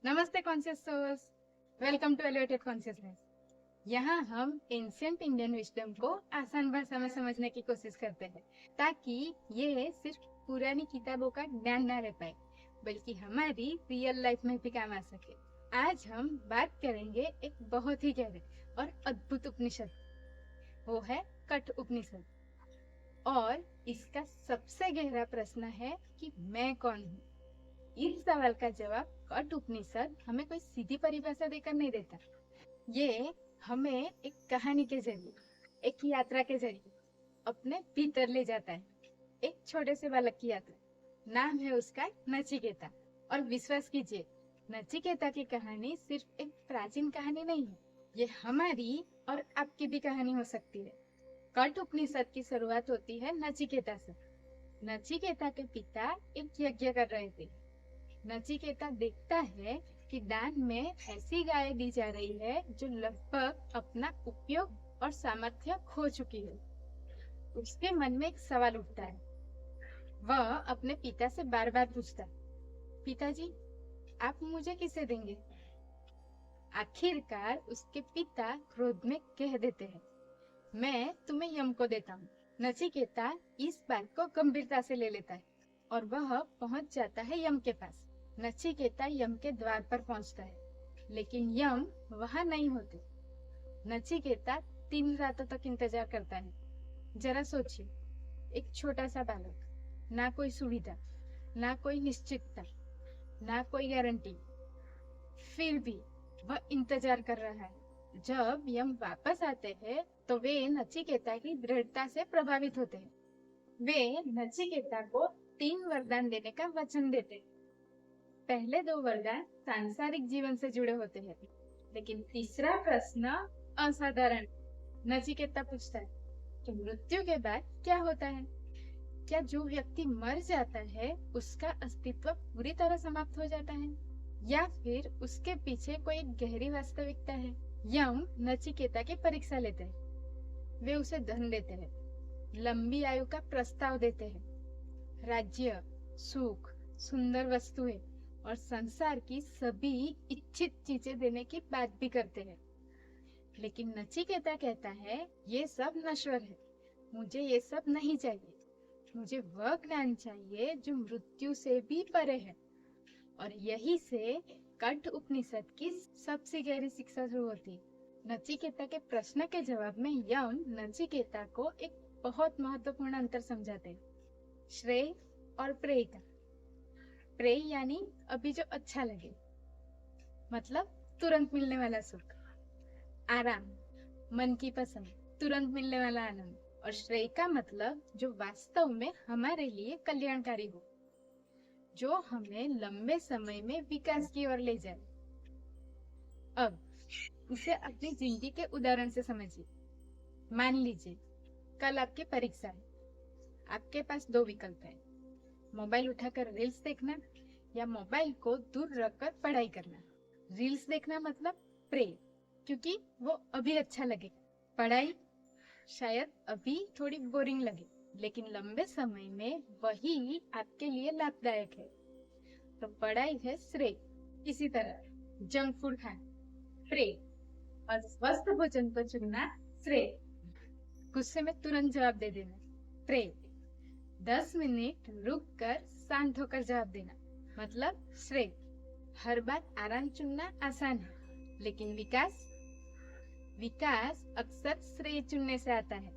नमस्ते conscious souls. Welcome to elevated consciousness. यहाँ हम एंशियंट इंडियन विजडम को आसान भाषा में समझने की कोशिश करते हैं ताकि ये सिर्फ पुरानी किताबों का ज्ञान ना रह पाए बल्कि हमारी रियल लाइफ में भी काम आ सके। आज हम बात करेंगे एक बहुत ही गहरे और अद्भुत उपनिषद, वो है कठ उपनिषद। और इसका सबसे गहरा प्रश्न है कि मैं कौन हूँ। इस सवाल का जवाब कठ उपनिषद हमें कोई सीधी परिभाषा देकर नहीं देता। ये हमें एक कहानी के जरिए, एक यात्रा के जरिए अपने भीतर ले जाता है। एक छोटे से बालक की यात्रा। नाम है उसका नचिकेता। और विश्वास कीजिए, नचिकेता की कहानी सिर्फ एक प्राचीन कहानी नहीं है, ये हमारी और आपकी भी कहानी हो सकती है। कठ उपनिषद की शुरुआत होती है नचिकेता से। नचिकेता के पिता एक यज्ञ कर रहे थे। नचिकेता देखता है कि दान में ऐसी गाय दी जा रही है जो लगभग अपना उपयोग और सामर्थ्य खो चुकी है। उसके मन में एक सवाल उठता है। वह अपने पिता से बार बार पूछता है, पिताजी, आप मुझे किसे देंगे? आखिरकार उसके पिता क्रोध में कह देते हैं, मैं तुम्हें यम को देता हूँ। नचिकेता इस बात को गंभीरता से ले लेता है और वह पहुंच जाता है यम के पास। नचिकेता यम के द्वार पर पहुंचता है, लेकिन यम वहां नहीं होते। नचिकेता 3 रातों तक इंतजार करता है। जरा सोचिए, एक छोटा सा बालक, ना कोई सुविधा, ना कोई निश्चितता, ना कोई गारंटी, फिर भी वह इंतजार कर रहा है। जब यम वापस आते हैं तो वे नचिकेता की दृढ़ता से प्रभावित होते हैं। वे नचिकेता को 3 वरदान देने का वचन देते हैं। पहले 2 वरदान सांसारिक जीवन से जुड़े होते हैं, लेकिन तीसरा प्रश्न असाधारण। नचिकेता पूछता है कि मृत्यु के बाद क्या होता है? क्या जो व्यक्ति मर जाता है उसका अस्तित्व पूरी तरह समाप्त हो जाता है, या फिर उसके पीछे कोई एक गहरी वास्तविकता है? यम नचिकेता की परीक्षा लेते हैं। वे उसे धन देते हैं, लंबी आयु का प्रस्ताव देते हैं, राज्य, सुख, सुंदर वस्तुएं और संसार की सभी इच्छित चीजें देने की बात भी करते हैं। लेकिन नचिकेता कहता है, ये सब नश्वर है, मुझे ये सब नहीं चाहिए। मुझे वह ज्ञान चाहिए जो मृत्यु से भी परे है। और यही से कठ उपनिषद की सबसे गहरी शिक्षा शुरू होती है। नचिकेता के प्रश्न के जवाब में यम नचिकेता को एक बहुत महत्वपूर्ण अंतर समझाते हैं, श्रेय और प्रेय का। प्रेय यानी अभी जो अच्छा लगे, मतलब तुरंत मिलने वाला सुख, आराम, मन की पसंद, तुरंत मिलने वाला आनंद। और श्रेय का मतलब जो वास्तव में हमारे लिए कल्याणकारी हो, जो हमें लंबे समय में विकास की ओर ले जाए। अब इसे अपनी जिंदगी के उदाहरण से समझिए। मान लीजिए कल आपकी परीक्षा है। आपके पास 2 विकल्प हैं, मोबाइल उठाकर रील्स देखना या मोबाइल को दूर रखकर पढ़ाई करना। रील्स देखना मतलब प्रे, क्योंकि वो अभी अच्छा लगे। पढ़ाई शायद अभी थोड़ी बोरिंग लगे, लेकिन लंबे समय में वही आपके लिए लाभदायक है। तो पढ़ाई है श्रेय। इसी तरह जंक फूड खाना प्रे और स्वस्थ भोजन को चुनना श्रेय। गुस्से में तुरंत जवाब दे देना प्रे। 10 मिनट रुक कर शांत होकर जवाब देना मतलब श्रेय। हर बार आराम चुनना आसान है, लेकिन विकास अक्सर श्रेय चुनने से आता है।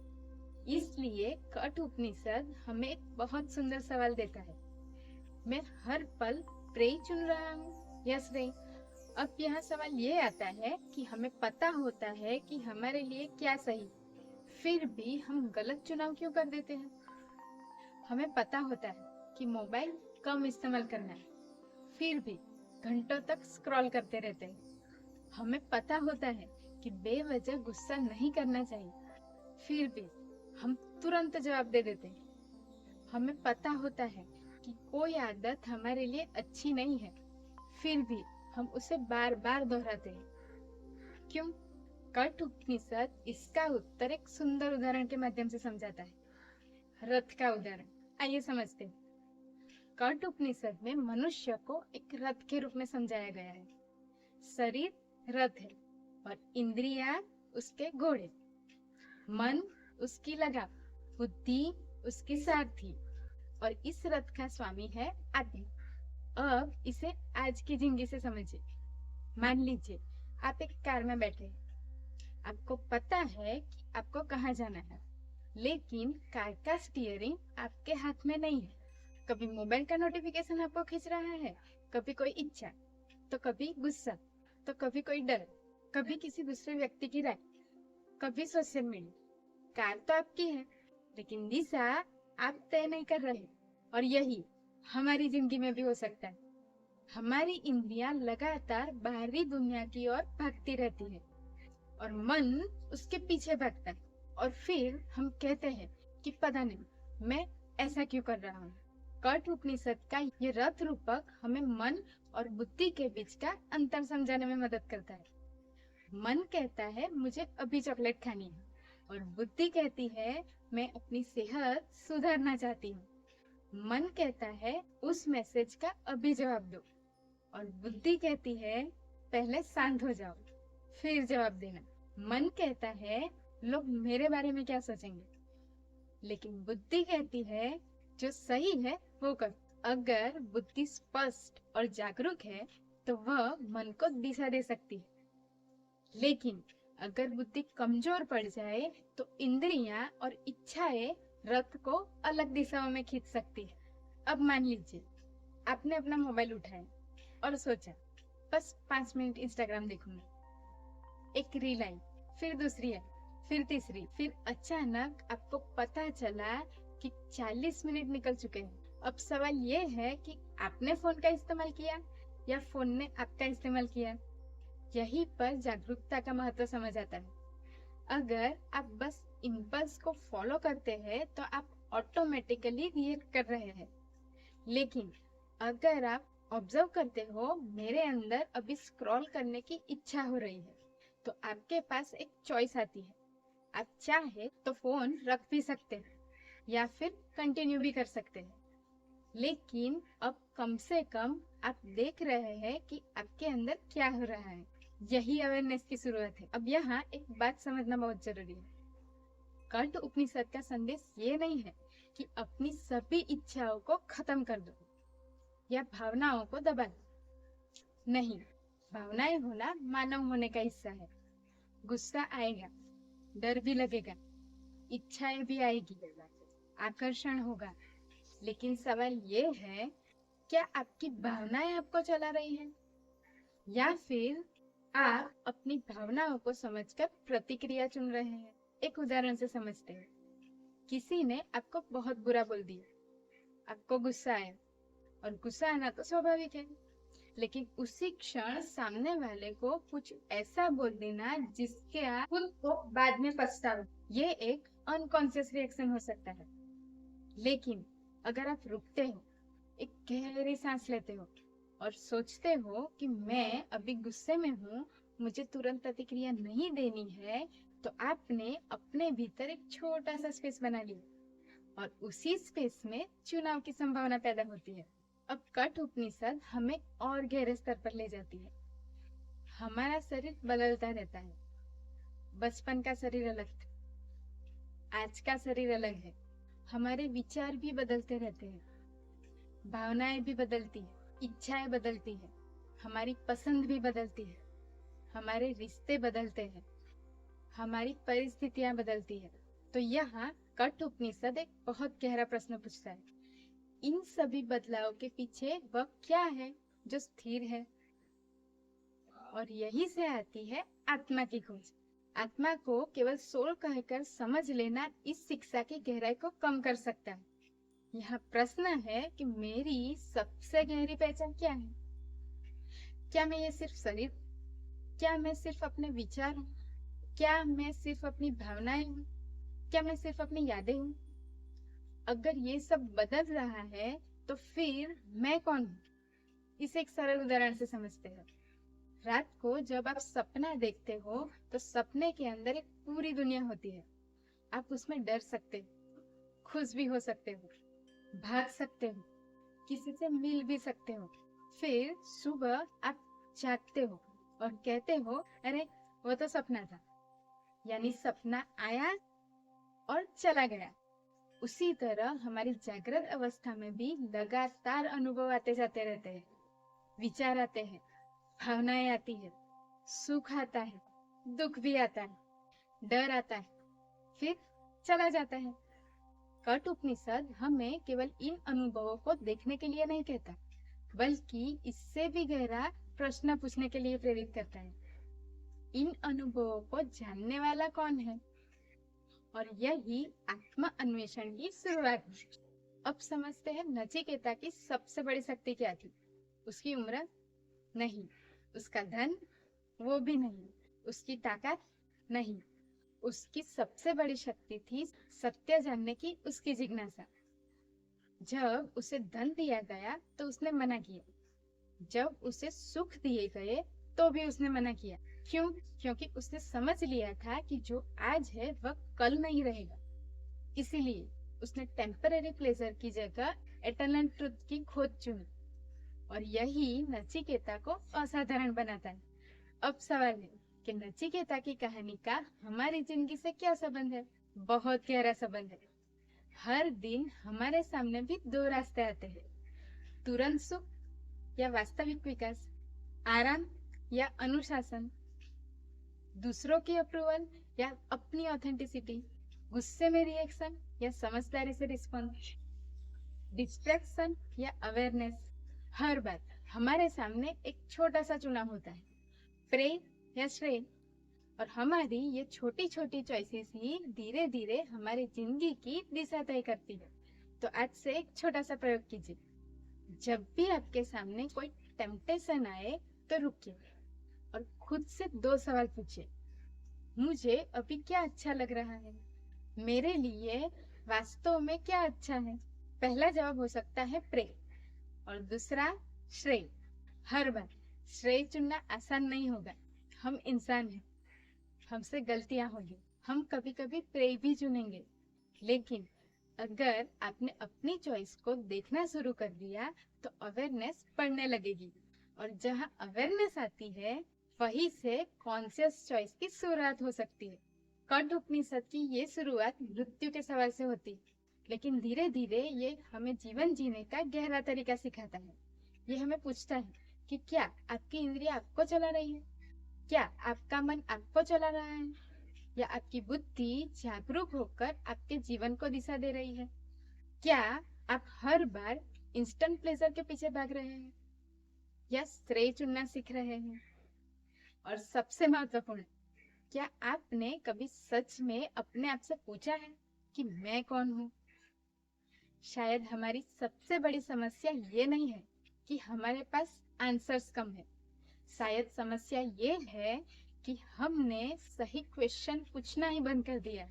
इसलिए कठ उपनिषद हमें एक बहुत सुंदर सवाल देता है, मैं हर पल प्रेय चुन रहा हूँ या श्रेय? अब यहाँ सवाल ये आता है कि हमें पता होता है कि हमारे लिए क्या सही, फिर भी हम गलत चुनाव क्यों कर देते हैं? हमें पता होता है कि मोबाइल कम इस्तेमाल करना है, फिर भी घंटों तक स्क्रॉल करते रहते हैं। हमें पता होता है कि बेवजह गुस्सा नहीं करना चाहिए, फिर भी हम तुरंत जवाब दे देते हैं। हमें पता होता है कि कोई आदत हमारे लिए अच्छी नहीं है, फिर भी हम उसे बार बार दोहराते हैं। क्यों? कठ उपनिषद इसका उत्तर एक सुंदर उदाहरण के माध्यम से समझाता है। रथ का उदाहरण आइए समझते हैं। कठ उपनिषद में मनुष्य को एक रथ के रूप में समझाया गया है। शरीर रथ है और इंद्रियां उसके घोड़े, मन उसकी लगाम, बुद्धि उसकी सारथी और इस रथ का स्वामी है आत्मा। अब इसे आज की जिंदगी से समझिए। मान लीजिए आप एक कार में बैठे हैं, आपको पता है कि आपको कहाँ जाना है, लेकिन कार का स्टीयरिंग आपके हाथ में नहीं है। कभी मोबाइल का नोटिफिकेशन आपको खींच रहा है, कभी कोई इच्छा, तो कभी गुस्सा, तो कभी कोई डर, कभी किसी दूसरे व्यक्ति की राय, कभी सोशल मीडिया। कार तो आपकी है, लेकिन दिशा आप तय नहीं कर रहे। और यही हमारी जिंदगी में भी हो सकता है। हमारी इंद्रियां लगातार बाहरी दुनिया की ओर भागती रहती है और मन उसके पीछे भागता है, और फिर हम कहते हैं कि पता नहीं मैं ऐसा क्यों कर रहा हूँ। कठ उपनिषद का ये रथ रूपक हमें मन और बुद्धि के बीच का अंतर समझाने में मदद करता है। मन कहता है मुझे अभी चॉकलेट खानी है, और बुद्धि कहती है मैं अपनी सेहत सुधारना चाहती हूँ। मन कहता है उस मैसेज का अभी जवाब दो, और बुद्धि कहती है पहले शांत हो जाओ फिर जवाब देना। मन कहता है लोग मेरे बारे में क्या सोचेंगे, लेकिन बुद्धि कहती है जो सही है वो कर। अगर बुद्धि स्पष्ट और जागरूक है तो वह मन को दिशा दे सकती है, लेकिन अगर बुद्धि कमजोर पड़ जाए तो इंद्रियां और इच्छाएं रथ को अलग दिशाओं में खींच सकती है। अब मान लीजिए आपने अपना मोबाइल उठाया और सोचा बस 5 मिनट इंस्टाग्राम देखूंगा। एक रील आई, फिर दूसरी आई, फिर तीसरी, फिर अचानक आपको पता चला कि 40 मिनट निकल चुके हैं। अब सवाल ये है कि आपने फोन का इस्तेमाल किया या फोन ने आपका इस्तेमाल किया। यहीं पर जागरूकता का महत्व समझ आता है। अगर आप बस इम्पल्स को फॉलो करते हैं तो आप ऑटोमेटिकली रिएक्ट कर रहे हैं, लेकिन अगर आप ऑब्जर्व करते हो मेरे अंदर अभी स्क्रॉल करने की इच्छा हो रही है, तो आपके पास एक चॉइस आती है। आप चाहे तो फोन रख भी सकते हैं या फिर कंटिन्यू भी कर सकते हैं, लेकिन अब कम से कम आप देख रहे हैं कि आपके अंदर क्या हो रहा है। यही अवेयरनेस की शुरुआत है। अब यहाँ एक बात समझना बहुत जरूरी है। कठ उपनिषद का संदेश ये नहीं है कि अपनी सभी इच्छाओं को खत्म कर दो या भावनाओं को दबा दो। नहीं, भावनाएं होना मानव होने का हिस्सा है। गुस्सा आएगा, डर भी लगेगा, इच्छाएं भी आएगी, आकर्षण होगा, लेकिन सवाल ये है क्या आपकी भावनाएं आपको चला रही हैं, या फिर आप अपनी भावनाओं को समझकर प्रतिक्रिया चुन रहे हैं। एक उदाहरण से समझते हैं। किसी ने आपको बहुत बुरा बोल दिया, आपको गुस्सा आया, और गुस्सा आना तो स्वाभाविक है, लेकिन उसी क्षण सामने वाले को कुछ ऐसा बोल देना जिसके आप खुद को बाद में पछताओ, ये एक अनकॉन्शियस रिएक्शन हो सकता है। लेकिन अगर आप रुकते हो, एक गहरी सांस लेते हो और सोचते हो कि मैं अभी गुस्से में हूँ, मुझे तुरंत प्रतिक्रिया नहीं देनी है, तो आपने अपने भीतर एक छोटा सा स्पेस बना लिया, और उसी स्पेस में चुनाव की संभावना पैदा होती है। अब कठ उपनिषद हमें और गहरे स्तर पर ले जाती है। हमारा शरीर बदलता रहता है। बचपन का शरीर अलग था, आज का शरीर अलग है। हमारे विचार भी बदलते रहते हैं, भावनाएं भी बदलती है, इच्छाएं बदलती है, हमारी पसंद भी बदलती है, हमारे रिश्ते बदलते हैं, हमारी परिस्थितियां बदलती है। तो यहाँ कठ उपनिषद एक बहुत गहरा प्रश्न पूछता है, इन सभी बदलाव के पीछे वह क्या है जो स्थिर है। और यही से आती है आत्मा की खोज। आत्मा को केवल सोल कहकर समझ लेना इस शिक्षा की गहराई को कम कर सकता है। यह प्रश्न है कि मेरी सबसे गहरी पहचान क्या है। क्या मैं ये सिर्फ शरीर, क्या मैं सिर्फ अपने विचार हूँ, क्या मैं सिर्फ अपनी भावनाएं हूँ, क्या मैं सिर्फ अपनी यादें हूँ। अगर ये सब बदल रहा है तो फिर मैं कौन हूँ। इसे एक सरल उदाहरण से समझते हैं। रात को जब आप सपना देखते हो तो सपने के अंदर एक पूरी दुनिया होती है। आप उसमें डर सकते हो, खुश भी हो सकते हो, भाग सकते हो, किसी से मिल भी सकते हो। फिर सुबह आप जागते हो और कहते हो, अरे वो तो सपना था। यानी सपना आया और चला गया। उसी तरह हमारी जागृत अवस्था में भी लगातार अनुभव आते जाते रहते हैं। विचार आते हैं, भावनाएं आती है, सुख आता है, दुख भी आता है, डर आता है, फिर चला जाता है। कठ उपनिषद हमें केवल इन अनुभवों को देखने के लिए नहीं कहता, बल्कि इससे भी गहरा प्रश्न पूछने के लिए प्रेरित करता है। इन अनुभवों को जानने वाला कौन है? और यही आत्म अन्वेषण की शुरुआत है। अब समझते हैं नचिकेता की सबसे बड़ी शक्ति क्या थी। उसकी उम्र नहीं, उसका धन वो भी नहीं, उसकी ताकत नहीं, उसकी सबसे बड़ी शक्ति थी सत्य जानने की उसकी जिज्ञासा। जब उसे धन दिया गया तो उसने मना किया, जब उसे सुख दिए गए तो भी उसने मना किया। क्यों? क्योंकि उसने समझ लिया था कि जो आज है वह कल नहीं रहेगा। इसीलिए उसने टेम्पररी प्लेजर की जगह एटर्नल ट्रुथ की खोज चुनी। और यही नचिकेता को असाधारण बनाता है। अब सवाल है कि नचिकेता की कहानी का हमारी जिंदगी से क्या संबंध है? बहुत गहरा संबंध है। हर दिन हमारे सामने भी दो रास्ते आते हैं, तुरंत सुख या वास्तविक विकास, आराम या अनुशासन, दूसरों की अप्रूवल या अपनी ऑथेंटिसिटी, गुस्से में रिएक्शन या समझदारी से रिस्पॉन्स, डिस्ट्रैक्शन या अवेयरनेस। हर बार हमारे सामने एक छोटा सा चुनाव होता है, प्रे या श्रेय। और हमारी ये छोटी छोटी चॉइसेस ही धीरे धीरे हमारी जिंदगी की दिशा तय करती है। तो आज से एक छोटा सा प्रयोग कीजिए। जब भी आपके सामने कोई टेम्पटेशन आए तो रुकिए और खुद से दो सवाल पूछिए। मुझे अभी क्या अच्छा लग रहा है? मेरे लिए वास्तव में क्या अच्छा है? पहला जवाब हो सकता है प्रे और दूसरा श्रेय। हर बार श्रेय चुनना आसान नहीं होगा, हम इंसान हैं, हमसे गलतियां होंगी, हम कभी कभी प्रे भी चुनेंगे। लेकिन अगर आपने अपनी चॉइस को देखना शुरू कर दिया तो अवेयरनेस बढ़ने लगेगी, और जहां अवेयरनेस आती है वहीं से कॉन्शियस चॉइस की शुरुआत हो सकती है। कठ उपनिषद की ये शुरुआत मृत्यु के सवाल से होती, लेकिन धीरे धीरे ये हमें जीवन जीने का गहरा तरीका सिखाता है। ये हमें पूछता है कि क्या आपकी इंद्रियां आपको चला रही है, क्या आपका मन आपको चला रहा है, या आपकी बुद्धि जागरूक होकर आपके जीवन को दिशा दे रही है? क्या आप हर बार इंस्टेंट प्लेजर के पीछे भाग रहे हैं या श्रेय चुनना सीख रहे हैं? और सबसे महत्वपूर्ण, क्या आपने कभी सच में अपने आप से पूछा है कि मैं कौन हूँ? शायद हमारी सबसे बड़ी समस्या ये नहीं है कि हमारे पास आंसर्स कम है, शायद समस्या ये है कि हमने सही क्वेश्चन पूछना ही बंद कर दिया।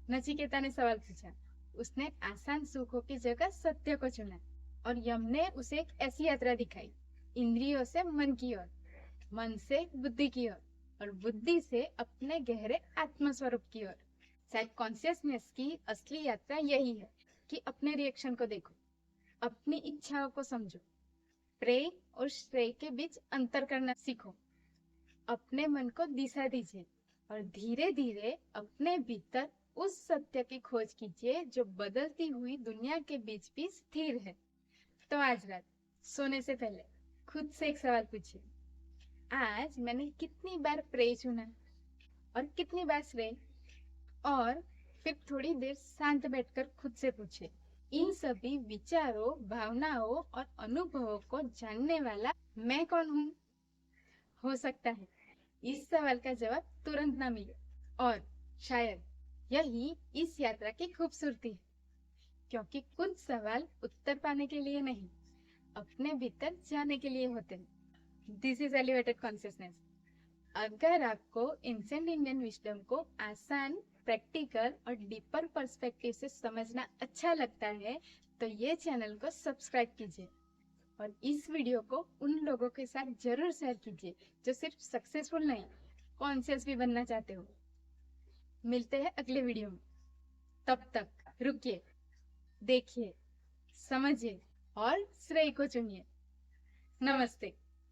नचिकेता ने सवाल पूछा, उसने आसान सुखों की जगह सत्य को चुना, और यम ने उसे एक ऐसी यात्रा दिखाई, इंद्रियों से मन की ओर, मन से बुद्धि की ओर, और बुद्धि से अपने गहरे आत्म स्वरूप की ओर। शायद कॉन्शियसनेस की असली यात्रा यही है कि अपने रिएक्शन को देखो, अपनी इच्छाओं को समझो, प्रे और श्रेय के बीच अंतर करना सीखो, अपने मन को दिशा दीजिए, और धीरे धीरे अपने भीतर उस सत्य की खोज कीजिए जो बदलती हुई दुनिया के बीच भी स्थिर है। तो आज रात सोने से पहले खुद से एक सवाल पूछिए, आज मैंने कितनी बार प्रे चुना और कितनी बार श्रेय? और फिर थोड़ी देर शांत बैठकर खुद से पूछे, इन सभी विचारों, भावनाओं और अनुभवों को जानने वाला मैं कौन हूँ? हो सकता है इस सवाल का जवाब तुरंत ना मिले, और शायद यही इस यात्रा की खूबसूरती है, क्योंकि कुछ सवाल उत्तर पाने के लिए नहीं, अपने भीतर जाने के लिए होते हैं। This is elevated consciousness. अगर आपको एंशिएंट इंडियन विजडम को आसान, प्रैक्टिकल और डीपर पर्सपेक्टिव से समझना अच्छा लगता है तो ये चैनल को सब्सक्राइब कीजिए, और इस वीडियो को उन लोगों के साथ जरूर शेयर कीजिए जो सिर्फ सक्सेसफुल नहीं, कॉन्शियस भी बनना चाहते हो। मिलते हैं अगले वीडियो में। तब तक रुकिए, देखिए, समझिए और श्रेय को चुनिए। नमस्ते।